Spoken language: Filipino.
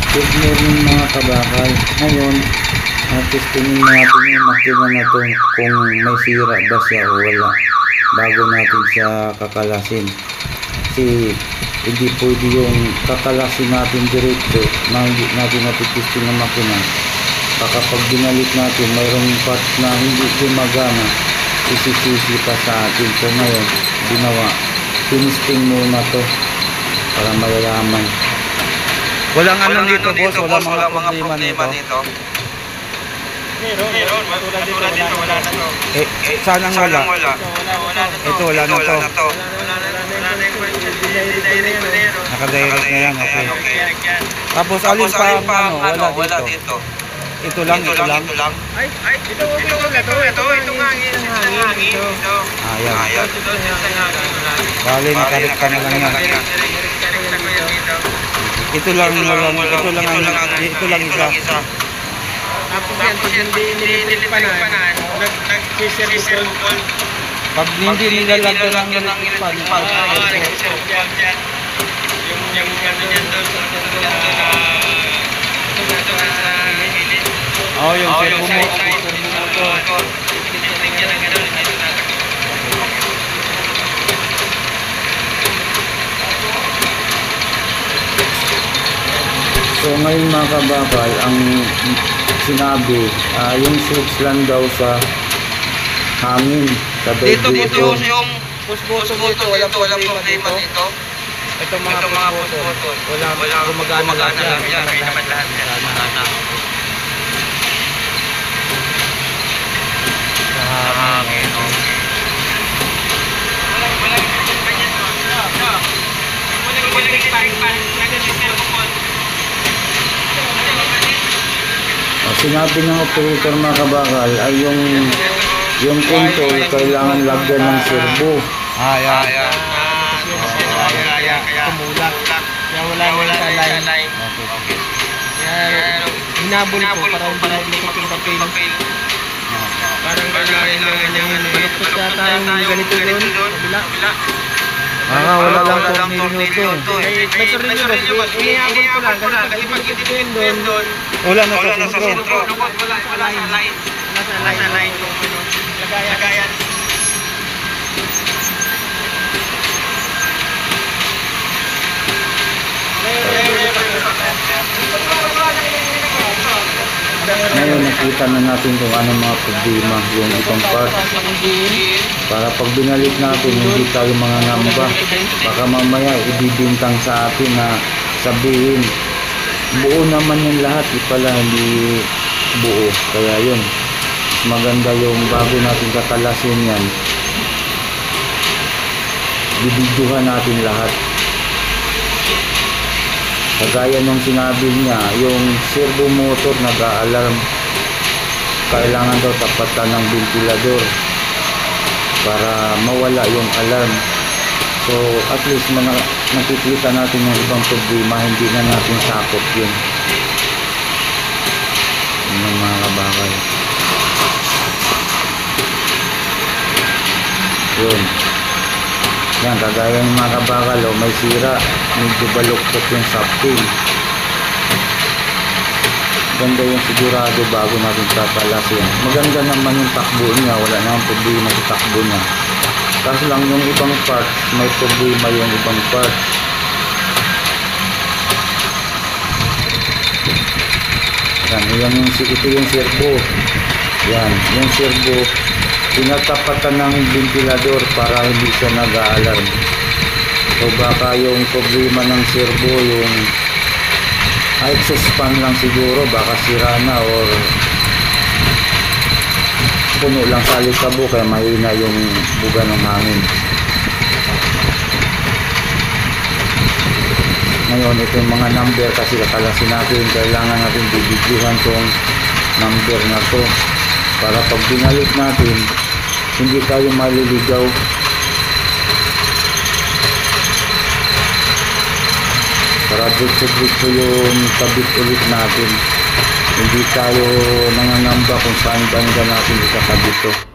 Good morning mga kabakal. Ngayon, testingin natin yung makina na to kung may sira ba siya o wala bago natin siya kakalasin. Kasi hindi pwede yung kakalasin natin diretso na hindi natin natitesting ng makina. Baka pag binalik natin mayroong part na hindi gumagana, isisisi pa sa atin. So ngayon, ginawa, tinisting muna to para malalaman. Walang ano dito boss, wala mga problema nito. Meron, matulad dito, wala na to. Saan ang wala? Ito wala na to. Nakadirect na yan, okay. Tapos alin pa ang ano, wala dito. Ito lang. Ay, ito nga hangin. Ayan. Bali, nakarek ka na lang yan. Ito lang isa. Tapos yan, pag hindi nililipanan, nag-circle. Pag hindi nilalagyan ng nililipan, nag-circle yan. Yung gano'n yan doon sa hilid. Oo, yung servo mo. Tingnan ng gano'n. So ngayon mga kabakal, ang sinabi, yung switch lang daw sa hangin sa Dito vibrator. yung push button dito, wala problema dito. Itong mga push button, wala gumagana lahat yan. May naman lahat yan. Sa hangin, Sinabi ng operator mga kabakal ay yung control kailangan lagyan ng servo. Yan. Tumulat. Kaya wala sa line. Okay. Kaya hinabol ko para makapit yung papel. Parang gagawin lang yung baluktot yata yung ganito doon. Kabila. Wala lang 2 minuto. May tornilyo boss. Iniabol ko lang kasi pag itin doon. Wala na sa sentro. Wala sa line. Lagayan. Ngayon nakita na natin kung ano mga problema yung ibang part. Para pag binalik natin, hindi tayo mga ngamba. Baka mamaya ibibintang sa atin na sabihin, buo naman yung lahat, pala hindi buo. Kaya yun, maganda yung bago natin kakalasin yan, bibidyohan natin lahat. Kagaya nung sinabi niya, yung servo motor nag-a-alarm, kailangan daw tapatan ng ventilador para mawala yung alarm. So at least nakikita natin yung ibang problema, hindi na natin sakop yun. Yung mga kabakal yun yan, kagaya ng mga kabakal, may sira, medyo baluktot yung sapil. Ganda yung sigurado bago natin papalasin. Maganda naman yung takbo niya, wala namang problema sa takbo niya. Kaso lang yung ibang parts, may problema yung ibang parts. Ito yung servo. Yan, yung servo, tinatapatan ng ventilador para hindi siya nag-a-alarm. So baka yung problema ng servo, yung exhaust fan lang siguro, baka sira na or puno lang sa alikabo kaya mahina yung buga ng hangin. Ngayon ito yung mga number kasi kakalasin natin, kailangan natin bibidyohan tong number na to para pag binalik natin hindi tayo maliligaw. Para dito yung kabit ulit natin, hindi tayo nangangamba kung saan banda natin ikakabit to.